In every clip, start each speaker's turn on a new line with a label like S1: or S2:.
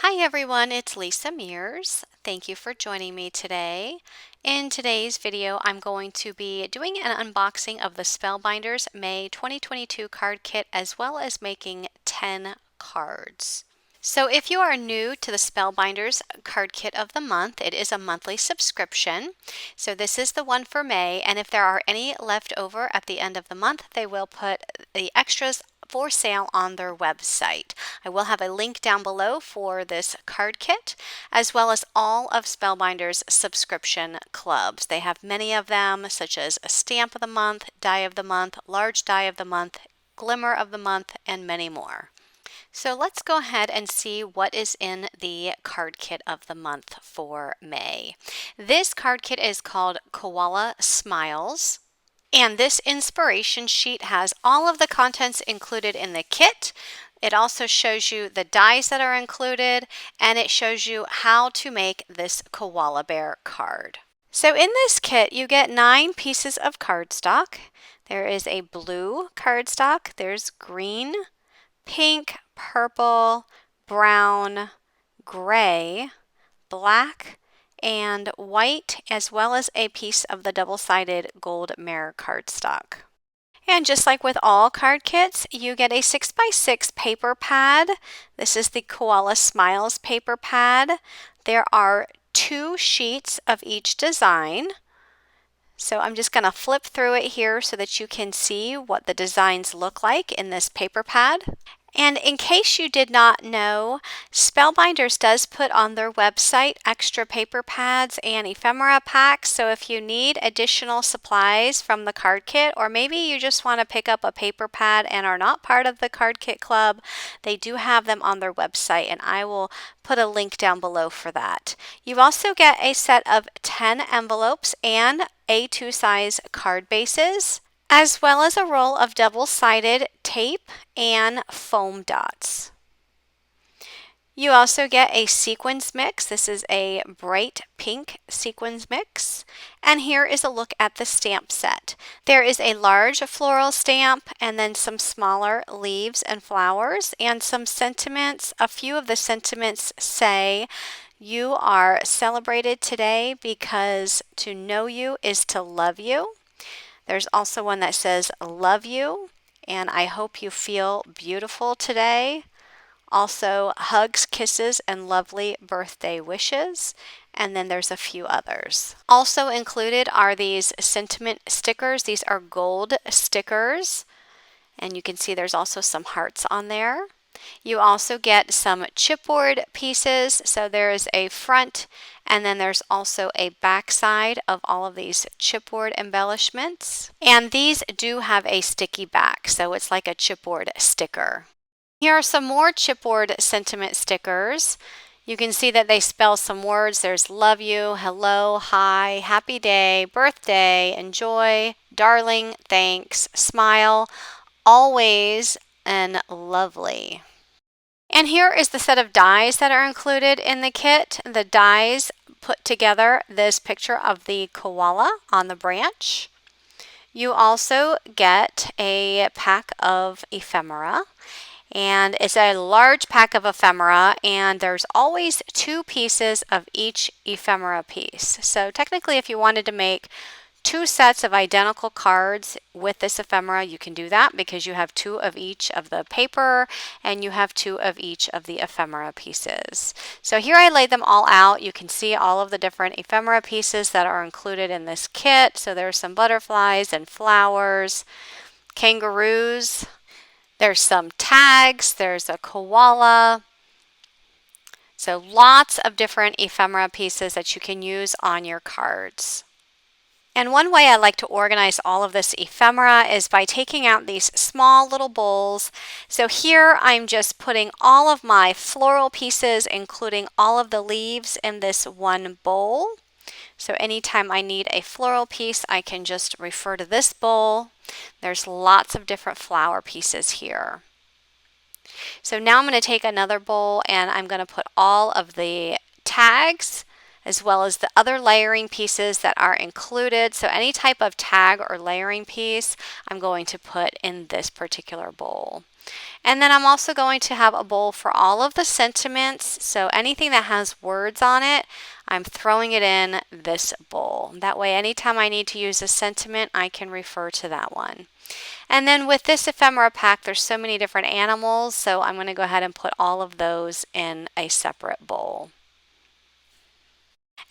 S1: Hi everyone, it's Lisa Mears. Thank you for joining me today. In today's video, I'm going to be doing an unboxing of the Spellbinders May 2022 card kit as well as making 10 cards. So if you are new to the Spellbinders card kit of the month, it is a monthly subscription. So this is the one for May, and if there are any left over at the end of the month, they will put the extras for sale on their website. I will have a link down below for this card kit, as well as all of Spellbinders subscription clubs. They have many of them, such as a Stamp of the Month, Die of the Month, Large Die of the Month, Glimmer of the Month, and many more. So let's go ahead and see what is in the card kit of the month for May. This card kit is called Koala Smiles. And this inspiration sheet has all of the contents included in the kit. It also shows you the dies that are included, and it shows you how to make this koala bear card. So in this kit, you get 9 pieces of cardstock. There is a blue cardstock, there's green, pink, purple, brown, gray, black, and white, as well as a piece of the double-sided gold mirror cardstock. And just like with all card kits, you get a 6x6 paper pad. This is the Koala Smiles paper pad. There are 2 sheets of each design. So I'm just going to flip through it here so that you can see what the designs look like in this paper pad. And in case you did not know, Spellbinders does put on their website extra paper pads and ephemera packs. So if you need additional supplies from the card kit, or maybe you just want to pick up a paper pad and are not part of the card kit club, they do have them on their website, and I will put a link down below for that. You also get a set of 10 envelopes and A2 size card bases, as well as a roll of double-sided tape and foam dots. You also get a sequins mix. This is a bright pink sequins mix. And here is a look at the stamp set. There is a large floral stamp and then some smaller leaves and flowers and some sentiments. A few of the sentiments say, "You are celebrated today because to know you is to love you." There's also one that says, "Love you," and "I hope you feel beautiful today." Also, hugs, kisses, and lovely birthday wishes. And then there's a few others. Also included are these sentiment stickers. These are gold stickers. And you can see there's also some hearts on there. You also get some chipboard pieces. So there is a front, and then there's also a back side of all of these chipboard embellishments. And these do have a sticky back, so it's like a chipboard sticker. Here are some more chipboard sentiment stickers. You can see that they spell some words. There's love you, hello, hi, happy day, birthday, enjoy, darling, thanks, smile, always, and lovely. And here is the set of dies that are included in the kit. The dies put together this picture of the koala on the branch. You also get a pack of ephemera, and it's a large pack of ephemera, and there's always 2 pieces of each ephemera piece. So technically, if you wanted to make 2 sets of identical cards with this ephemera, you can do that because you have 2 of each of the paper and you have 2 of each of the ephemera pieces. So here I laid them all out. You can see all of the different ephemera pieces that are included in this kit. So there's some butterflies and flowers, kangaroos, there's some tags, there's a koala. So lots of different ephemera pieces that you can use on your cards. And one way I like to organize all of this ephemera is by taking out these small little bowls. So here I'm just putting all of my floral pieces, including all of the leaves, in this one bowl. So anytime I need a floral piece, I can just refer to this bowl. There's lots of different flower pieces here. So now I'm going to take another bowl and I'm going to put all of the tags as well as the other layering pieces that are included. So any type of tag or layering piece I'm going to put in this particular bowl. And then I'm also going to have a bowl for all of the sentiments. So anything that has words on it, I'm throwing it in this bowl. That way, anytime I need to use a sentiment, I can refer to that one. And then with this ephemera pack, there's so many different animals, so I'm going to go ahead and put all of those in a separate bowl.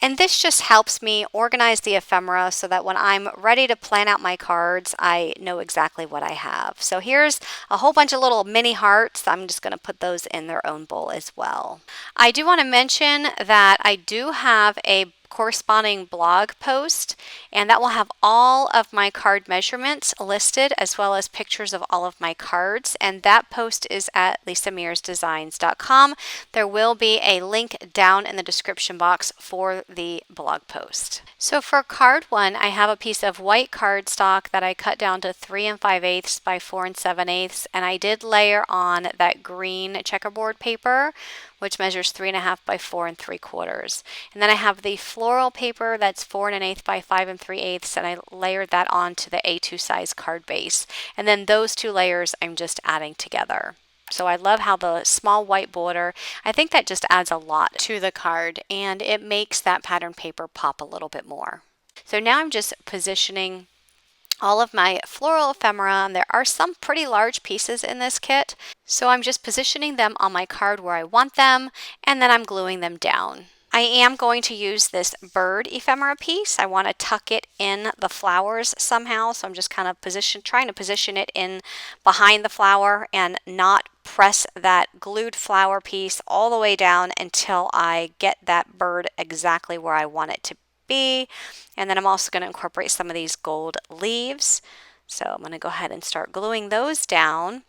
S1: And this just helps me organize the ephemera so that when I'm ready to plan out my cards, I know exactly what I have. So here's a whole bunch of little mini hearts. I'm just going to put those in their own bowl as well. I do want to mention that I do have a corresponding blog post, and that will have all of my card measurements listed as well as pictures of all of my cards, and that post is at lisamearsdesigns.com. There will be a link down in the description box for the blog post. So for card 1, I have a piece of white cardstock that I cut down to 3 5/8 by 4 7/8, and I did layer on that green checkerboard paper, which measures 3 1/2 by 4 3/4. And then I have the floral paper that's 4 1/8 by 5 3/8, and I layered that onto the A2 size card base. And then those two layers I'm just adding together. So I love how the small white border, I think that just adds a lot to the card, and it makes that pattern paper pop a little bit more. So now I'm just positioning all of my floral ephemera, and there are some pretty large pieces in this kit, so I'm just positioning them on my card where I want them, and then I'm gluing them down. I am going to use this bird ephemera piece. I want to tuck it in the flowers somehow, so I'm just kind of trying to position it in behind the flower and not press that glued flower piece all the way down until I get that bird exactly where I want it to be. And then I'm also going to incorporate some of these gold leaves. So I'm going to go ahead and start gluing those down.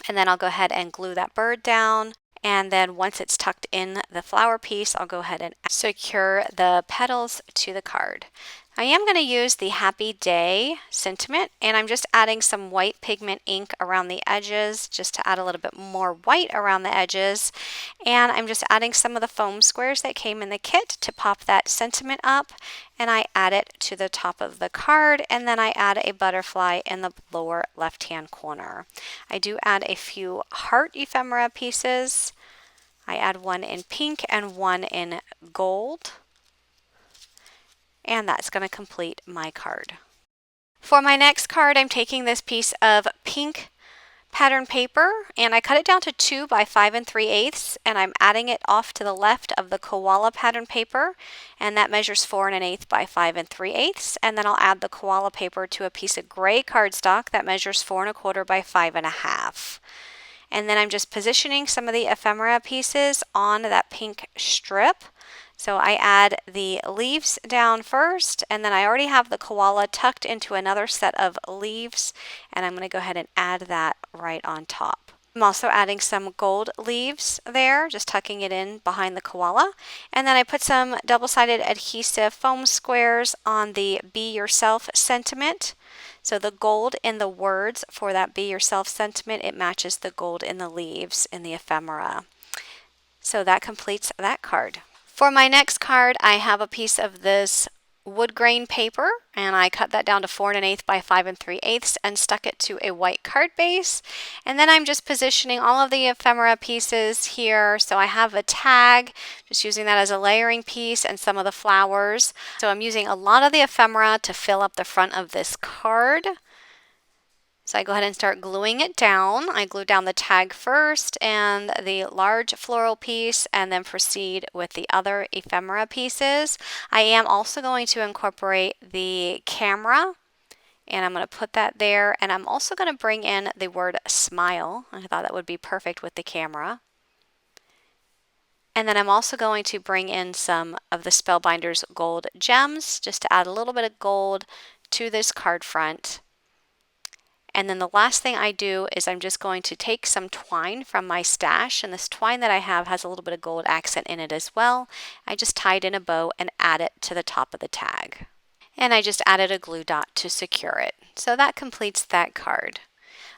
S1: And then I'll go ahead and glue that bird down. And then once it's tucked in the flower piece, I'll go ahead and secure the petals to the card. I am going to use the Happy Day sentiment, and I'm just adding some white pigment ink around the edges just to add a little bit more white around the edges. And I'm just adding some of the foam squares that came in the kit to pop that sentiment up, and I add it to the top of the card, and then I add a butterfly in the lower left-hand corner. I do add a few heart ephemera pieces. I add one in pink and one in gold. And that's going to complete my card. For my next card, I'm taking this piece of pink pattern paper, and I cut it down to 2 by 5 3/8, and I'm adding it off to the left of the Koala pattern paper, and that measures 4 1/8 by 5 3/8, and then I'll add the Koala paper to a piece of gray cardstock that measures 4 1/4 by 5 1/2. And then I'm just positioning some of the ephemera pieces on that pink strip. So I add the leaves down first, and then I already have the koala tucked into another set of leaves, and I'm going to go ahead and add that right on top. I'm also adding some gold leaves there, just tucking it in behind the koala. And then I put some double-sided adhesive foam squares on the Be Yourself sentiment. So the gold in the words for that Be Yourself sentiment, it matches the gold in the leaves in the ephemera. So that completes that card. For my next card, I have a piece of this wood grain paper, and I cut that down to 4 1/8 by 5 3/8 and stuck it to a white card base. And then I'm just positioning all of the ephemera pieces here. So I have a tag, just using that as a layering piece, and some of the flowers. So I'm using a lot of the ephemera to fill up the front of this card. So I go ahead and start gluing it down. I glue down the tag first and the large floral piece, and then proceed with the other ephemera pieces. I am also going to incorporate the camera, and I'm going to put that there. And I'm also going to bring in the word smile. I thought that would be perfect with the camera. And then I'm also going to bring in some of the Spellbinders gold gems, just to add a little bit of gold to this card front. And then the last thing I do is I'm just going to take some twine from my stash, and this twine that I have has a little bit of gold accent in it as well. I just tied in a bow and add it to the top of the tag. And I just added a glue dot to secure it. So that completes that card.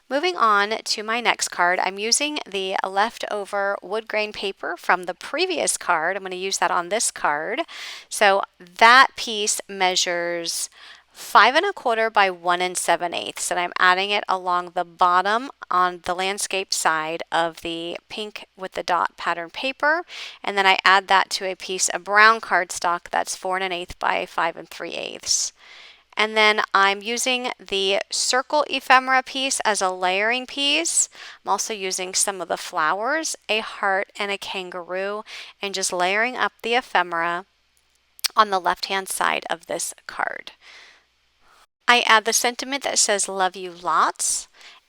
S1: Moving on to my next card, I'm using the leftover wood grain paper from the previous card. I'm going to use that on this card. So that piece measures 5 1/4 by 1 7/8, and I'm adding it along the bottom on the landscape side of the pink with the dot pattern paper, and then I add that to a piece of brown cardstock that's 4 1/8 by 5 3/8. And then I'm using the circle ephemera piece as a layering piece. I'm also using some of the flowers, a heart, and a kangaroo, and just layering up the ephemera on the left-hand side of this card. I add the sentiment that says love you lots,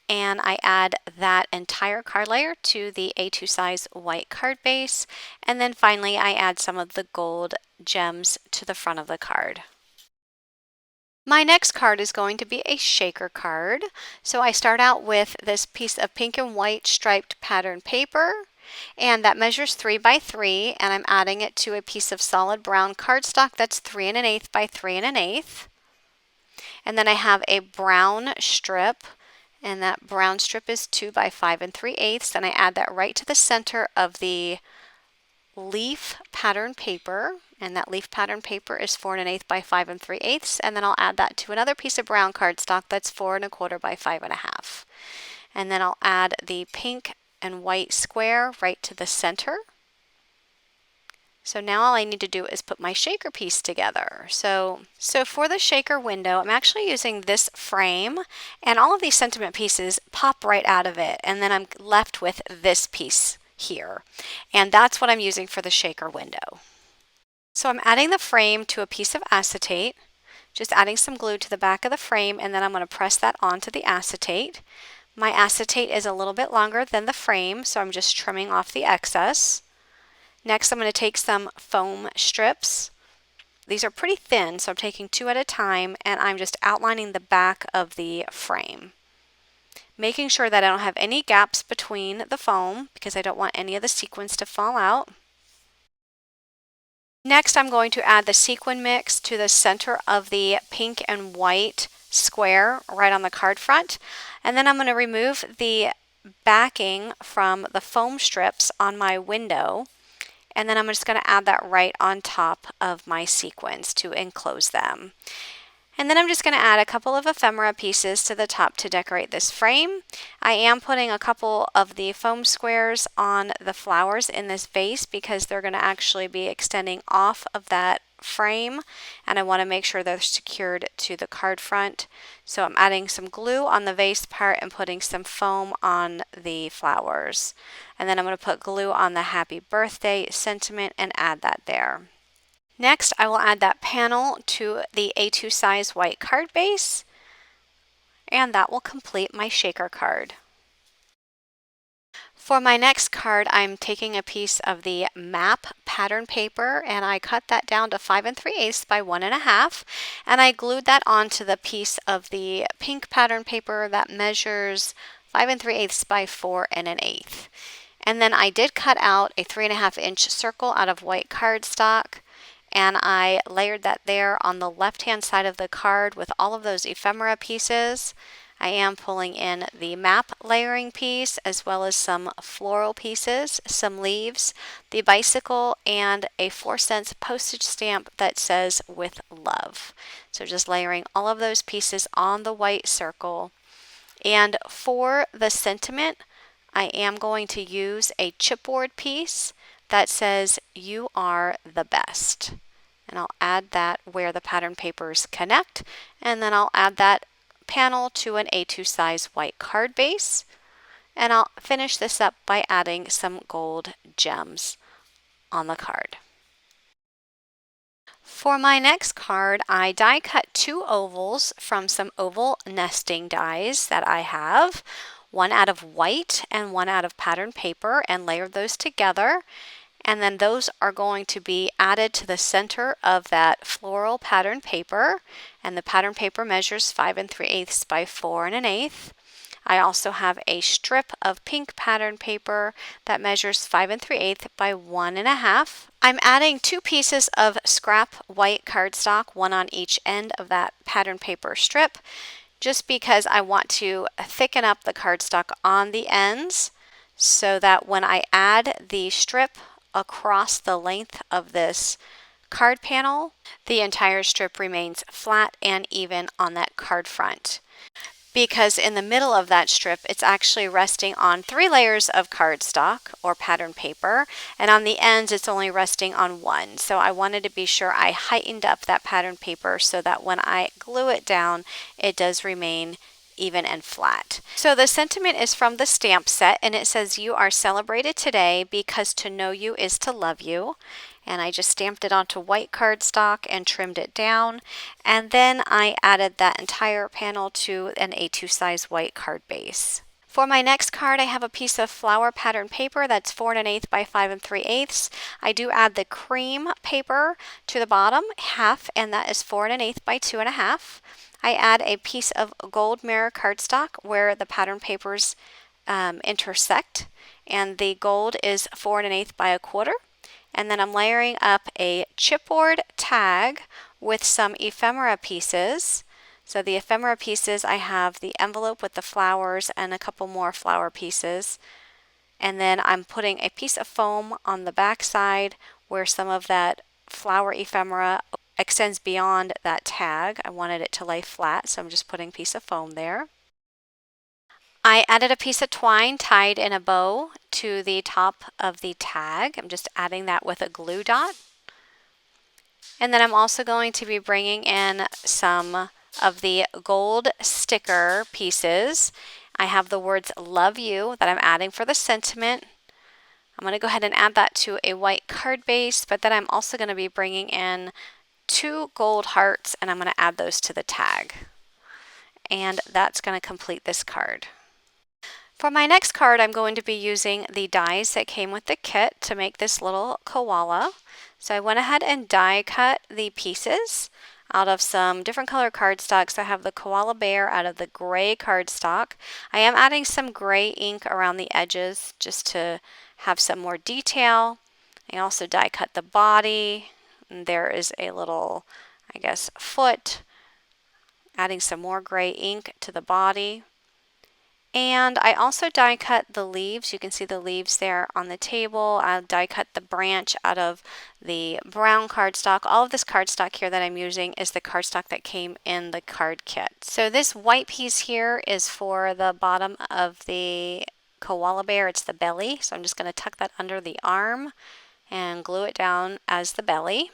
S1: and I add that entire card layer to the A2 size white card base, and then finally I add some of the gold gems to the front of the card. My next card is going to be a shaker card. So I start out with this piece of pink and white striped pattern paper, and that measures 3 by 3, and I'm adding it to a piece of solid brown cardstock that's 3 1/8 by 3 1/8. And then I have a brown strip, and that brown strip is 2 by 5 3/8, and I add that right to the center of the leaf pattern paper, and that leaf pattern paper is 4 1/8 by 5 3/8, and then I'll add that to another piece of brown cardstock that's 4 1/4 by 5 1/2. And then I'll add the pink and white square right to the center. So now all I need to do is put my shaker piece together. So for the shaker window, I'm actually using this frame, and all of these sentiment pieces pop right out of it, and then I'm left with this piece here, and that's what I'm using for the shaker window. So I'm adding the frame to a piece of acetate, just adding some glue to the back of the frame, and then I'm going to press that onto the acetate. My acetate is a little bit longer than the frame, so I'm just trimming off the excess. Next, I'm going to take some foam strips. These are pretty thin, so I'm taking 2 at a time, and I'm just outlining the back of the frame, making sure that I don't have any gaps between the foam because I don't want any of the sequins to fall out. Next, I'm going to add the sequin mix to the center of the pink and white square right on the card front, and then I'm going to remove the backing from the foam strips on my window, and then I'm just going to add that right on top of my sequins to enclose them. And then I'm just going to add a couple of ephemera pieces to the top to decorate this frame. I am putting a couple of the foam squares on the flowers in this vase because they're going to actually be extending off of that frame, and I want to make sure they're secured to the card front. So I'm adding some glue on the vase part and putting some foam on the flowers. And then I'm going to put glue on the happy birthday sentiment and add that there. Next, I will add that panel to the A2 size white card base, and that will complete my shaker card. For my next card, I'm taking a piece of the map pattern paper, and I cut that down to 5 3/8 by 1 1/2, and I glued that onto the piece of the pink pattern paper that measures 5 3/8 by 4 1/8. And then I did cut out a 3 1/2 inch circle out of white cardstock, and I layered that there on the left-hand side of the card with all of those ephemera pieces. I am pulling in the map layering piece as well as some floral pieces, some leaves, the bicycle, and a 4-cent postage stamp that says with love. So just layering all of those pieces on the white circle. And for the sentiment, I am going to use a chipboard piece that says you are the best, and I'll add that where the pattern papers connect, and then I'll add that panel to an A2 size white card base, and I'll finish this up by adding some gold gems on the card. For my next card, I die cut 2 ovals from some oval nesting dies that I have, one out of white and one out of pattern paper, and layered those together. And then those are going to be added to the center of that floral pattern paper, and the pattern paper measures 5 3/8 by 4 1/8. I also have a strip of pink pattern paper that measures 5 3/8 by 1 1/2. I'm adding 2 pieces of scrap white cardstock, one on each end of that pattern paper strip, just because I want to thicken up the cardstock on the ends so that when I add the strip across the length of this card panel, the entire strip remains flat and even on that card front. Because in the middle of that strip, it's actually resting on 3 layers of cardstock or pattern paper, and on the ends, it's only resting on 1. So I wanted to be sure I heightened up that pattern paper so that when I glue it down, it does remain even and flat. So the sentiment is from the stamp set, and it says, "You are celebrated today because to know you is to love you." And I just stamped it onto white cardstock and trimmed it down. And then I added that entire panel to an A2 size white card base. For my next card, I have a piece of flower pattern paper that's 4 1/8 by 5 3/8. I do add the cream paper to the bottom half, and that is 4 1/8 by 2 1/2. I add a piece of gold mirror cardstock where the pattern papers intersect, and the gold is 4 1/8 by 1/4. And then I'm layering up a chipboard tag with some ephemera pieces. So the ephemera pieces, I have the envelope with the flowers and a couple more flower pieces. And then I'm putting a piece of foam on the back side where some of that flower ephemera extends beyond that tag. I wanted it to lay flat, so I'm just putting a piece of foam there. I added a piece of twine tied in a bow to the top of the tag. I'm just adding that with a glue dot. And then I'm also going to be bringing in some of the gold sticker pieces. I have the words "love you" that I'm adding for the sentiment. I'm going to go ahead and add that to a white card base, but then I'm also going to be bringing in 2 gold hearts, and I'm going to add those to the tag. And that's going to complete this card. For my next card, I'm going to be using the dies that came with the kit to make this little koala. So I went ahead and die cut the pieces out of some different color cardstocks. I have the koala bear out of the gray cardstock. I am adding some gray ink around the edges just to have some more detail. I also die cut the body. And there is a little, I guess, foot. Adding some more gray ink to the body. And I also die cut the leaves. You can see the leaves there on the table. I die cut the branch out of the brown cardstock. All of this cardstock here that I'm using is the cardstock that came in the card kit. So this white piece here is for the bottom of the koala bear. It's the belly. So I'm just going to tuck that under the arm and glue it down as the belly.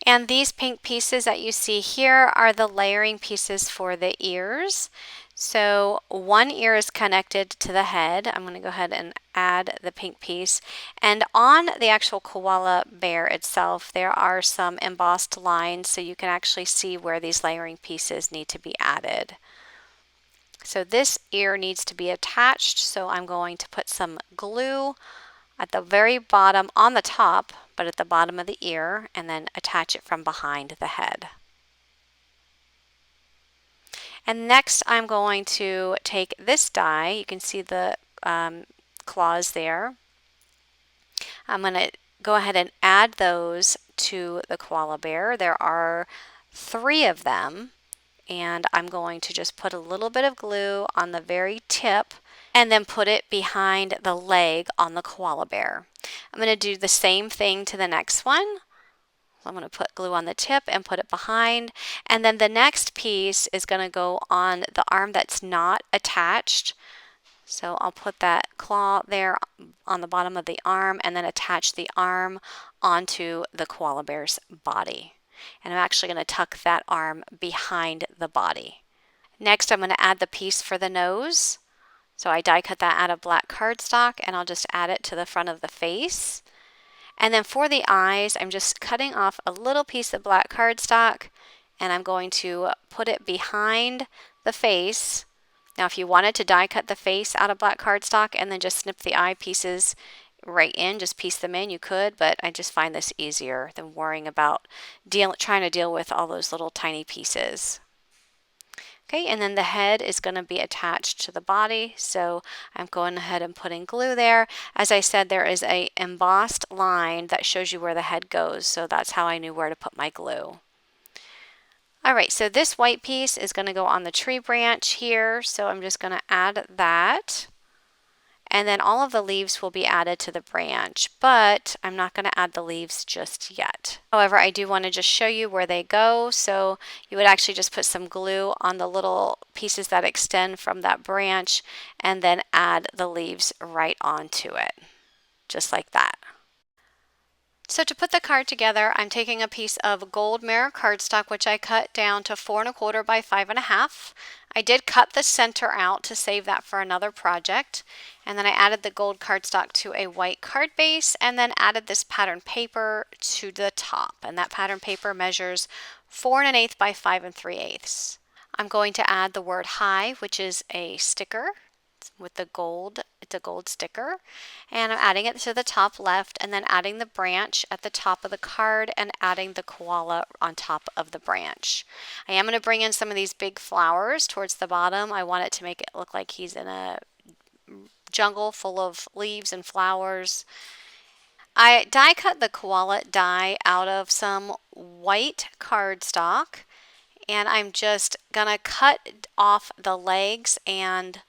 S1: And these pink pieces that you see here are the layering pieces for the ears. So one ear is connected to the head. I'm going to go ahead and add the pink piece. And on the actual koala bear itself, there are some embossed lines so you can actually see where these layering pieces need to be added. So this ear needs to be attached, so I'm going to put some glue at the very bottom on the top, but at the bottom of the ear, and then attach it from behind the head. And next I'm going to take this die. You can see the claws there. I'm going to go ahead and add those to the koala bear. There are 3 of them, and I'm going to just put a little bit of glue on the very tip and then put it behind the leg on the koala bear. I'm going to do the same thing to the next one. I'm going to put glue on the tip and put it behind. And then the next piece is going to go on the arm that's not attached. So I'll put that claw there on the bottom of the arm and then attach the arm onto the koala bear's body. And I'm actually going to tuck that arm behind the body. Next, I'm going to add the piece for the nose. So I die cut that out of black cardstock, and I'll just add it to the front of the face. And then for the eyes, I'm just cutting off a little piece of black cardstock, and I'm going to put it behind the face. Now, if you wanted to die cut the face out of black cardstock and then just snip the eye pieces right in, just piece them in, you could, but I just find this easier than worrying about trying to deal with all those little tiny pieces. Okay, and then the head is going to be attached to the body, so I'm going ahead and putting glue there. As I said, there is a embossed line that shows you where the head goes, so that's how I knew where to put my glue. Alright, so this white piece is going to go on the tree branch here, so I'm just going to add that. And then all of the leaves will be added to the branch, but I'm not going to add the leaves just yet. However, I do want to just show you where they go. So you would actually just put some glue on the little pieces that extend from that branch and then add the leaves right onto it, just like that. So to put the card together, I'm taking a piece of gold mirror cardstock, which I cut down to 4¼ by 5½. I did cut the center out to save that for another project. And then I added the gold cardstock to a white card base and then added this pattern paper to the top. And that pattern paper measures 4⅛ by 5�3. I'm going to add the word hi, which is a sticker with the gold. It's a gold sticker, and I'm adding it to the top left and then adding the branch at the top of the card and adding the koala on top of the branch. I am going to bring in some of these big flowers towards the bottom. I want it to make it look like he's in a jungle full of leaves and flowers. I die cut the koala die out of some white cardstock, and I'm just gonna cut off the legs and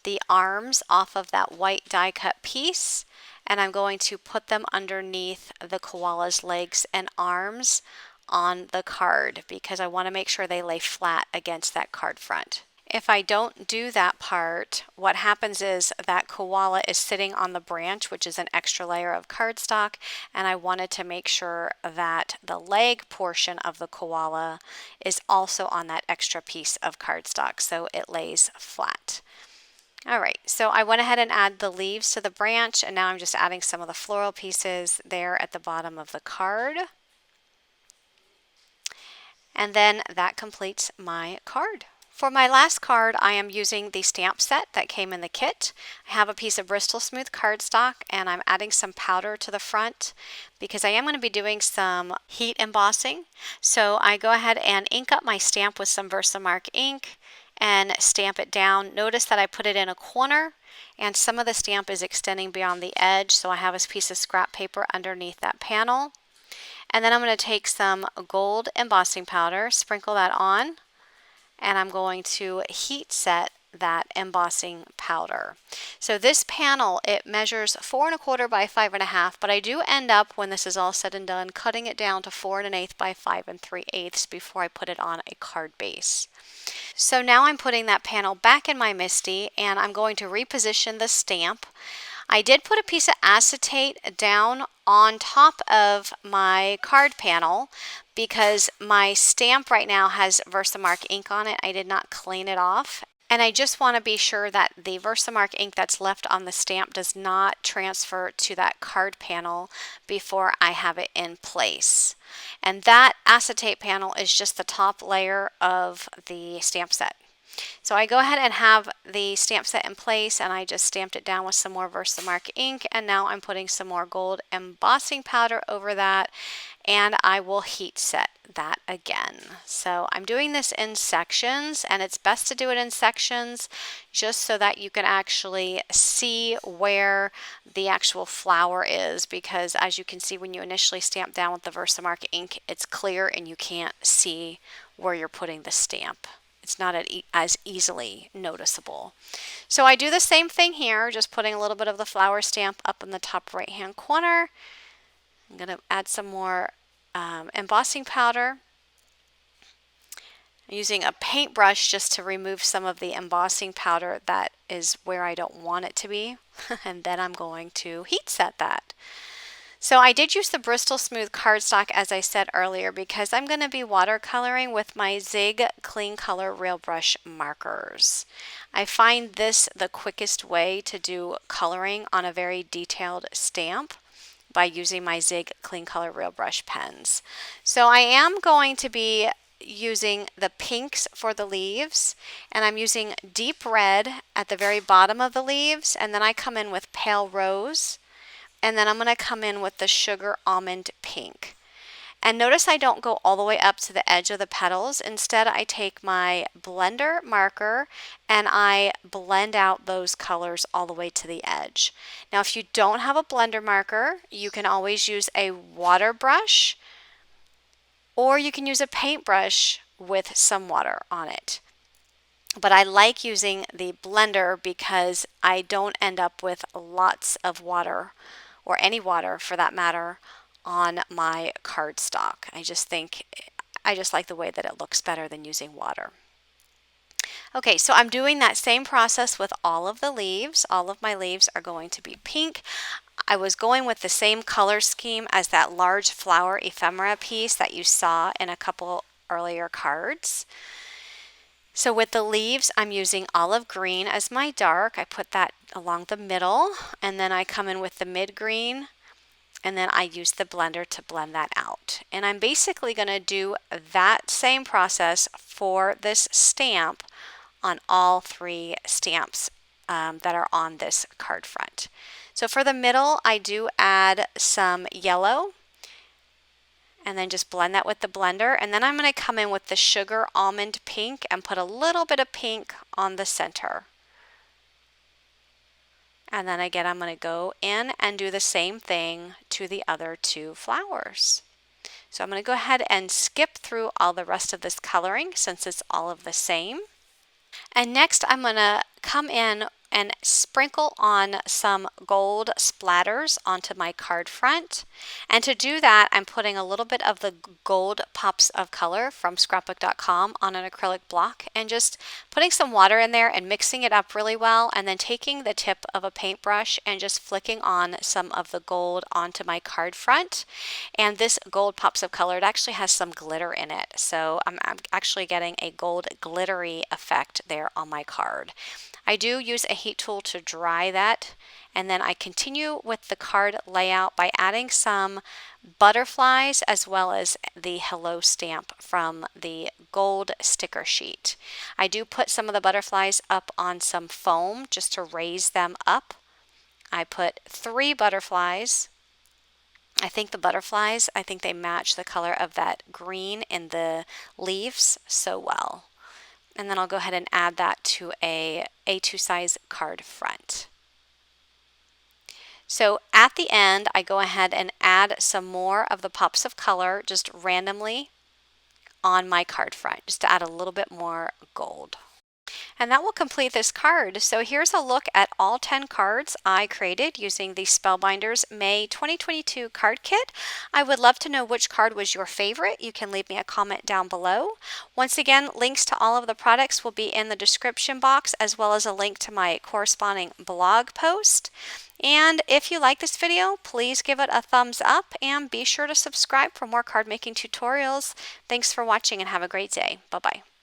S1: the arms off of that white die cut piece, and I'm going to put them underneath the koala's legs and arms on the card because I want to make sure they lay flat against that card front. If I don't do that part, what happens is that koala is sitting on the branch, which is an extra layer of cardstock, and I wanted to make sure that the leg portion of the koala is also on that extra piece of cardstock so it lays flat. All right, so I went ahead and added the leaves to the branch, and now I'm just adding some of the floral pieces there at the bottom of the card. And then that completes my card. For my last card, I am using the stamp set that came in the kit. I have a piece of Bristol smooth cardstock, and I'm adding some powder to the front because I am going to be doing some heat embossing. So I go ahead and ink up my stamp with some Versamark ink and stamp it down. Notice that I put it in a corner and some of the stamp is extending beyond the edge, so I have this piece of scrap paper underneath that panel. And then I'm going to take some gold embossing powder, sprinkle that on, and I'm going to heat set that embossing powder. So this panel, it measures 4¼ by 5½, but I do end up, when this is all said and done, cutting it down to 4⅛ by 5�3 before I put it on a card base. So now I'm putting that panel back in my Misti, and I'm going to reposition the stamp. I did put a piece of acetate down on top of my card panel because my stamp right now has Versamark ink on it. I did not clean it off. And I just want to be sure that the Versamark ink that's left on the stamp does not transfer to that card panel before I have it in place. And that acetate panel is just the top layer of the stamp set. So I go ahead and have the stamp set in place, and I just stamped it down with some more Versamark ink, and now I'm putting some more gold embossing powder over that, and I will heat set that again. So I'm doing this in sections, and it's best to do it in sections just so that you can actually see where the actual flower is, because as you can see when you initially stamp down with the Versamark ink, it's clear and you can't see where you're putting the stamp. It's not as easily noticeable. So I do the same thing here, just putting a little bit of the flower stamp up in the top right hand corner. I'm going to add some more embossing powder. I'm using a paintbrush just to remove some of the embossing powder that is where I don't want it to be. And then I'm going to heat set that. So I did use the Bristol Smooth cardstock, as I said earlier, because I'm going to be watercoloring with my Zig Clean Color Rail Brush markers. I find this the quickest way to do coloring on a very detailed stamp by using my Zig Clean Color Rail Brush pens. So I am going to be using the pinks for the leaves, and I'm using deep red at the very bottom of the leaves, and then I come in with pale rose. And then I'm going to come in with the sugar almond pink. And notice I don't go all the way up to the edge of the petals. Instead, I take my blender marker and I blend out those colors all the way to the edge. Now, if you don't have a blender marker, you can always use a water brush, or you can use a paintbrush with some water on it. But I like using the blender because I don't end up with lots of water, or any water for that matter, on my cardstock. I just like the way that it looks better than using water. Okay, so I'm doing that same process with all of the leaves. All of my leaves are going to be pink. I was going with the same color scheme as that large flower ephemera piece that you saw in a couple earlier cards. So with the leaves, I'm using olive green as my dark. I put that along the middle, and then I come in with the mid green, and then I use the blender to blend that out. And I'm basically going to do that same process for this stamp on all 3 stamps that are on this card front. So for the middle, I do add some yellow, and then just blend that with the blender. And then I'm going to come in with the sugar almond pink and put a little bit of pink on the center. And then again, I'm going to go in and do the same thing to the other 2 flowers. So I'm going to go ahead and skip through all the rest of this coloring since it's all of the same. And next I'm going to come in and sprinkle on some gold splatters onto my card front. And to do that, I'm putting a little bit of the gold pops of color from Scrapbookcom on an acrylic block and just putting some water in there and mixing it up really well, and then taking the tip of a paintbrush and just flicking on some of the gold onto my card front. And this gold pops of color, it actually has some glitter in it, so I'm actually getting a gold glittery effect there on my card. I do use a heat tool to dry that, and then I continue with the card layout by adding some butterflies as well as the hello stamp from the gold sticker sheet. I do put some of the butterflies up on some foam just to raise them up. I put 3 butterflies. I think they match the color of that green in the leaves so well. And then I'll go ahead and add that to a A2 size card front. So at the end, I go ahead and add some more of the pops of color just randomly on my card front, just to add a little bit more gold. And that will complete this card. So here's a look at all 10 cards I created using the Spellbinders May 2022 card kit. I would love to know which card was your favorite. You can leave me a comment down below. Once again, links to all of the products will be in the description box, as well as a link to my corresponding blog post. And if you like this video, please give it a thumbs up and be sure to subscribe for more card making tutorials. Thanks for watching and have a great day. Bye-bye.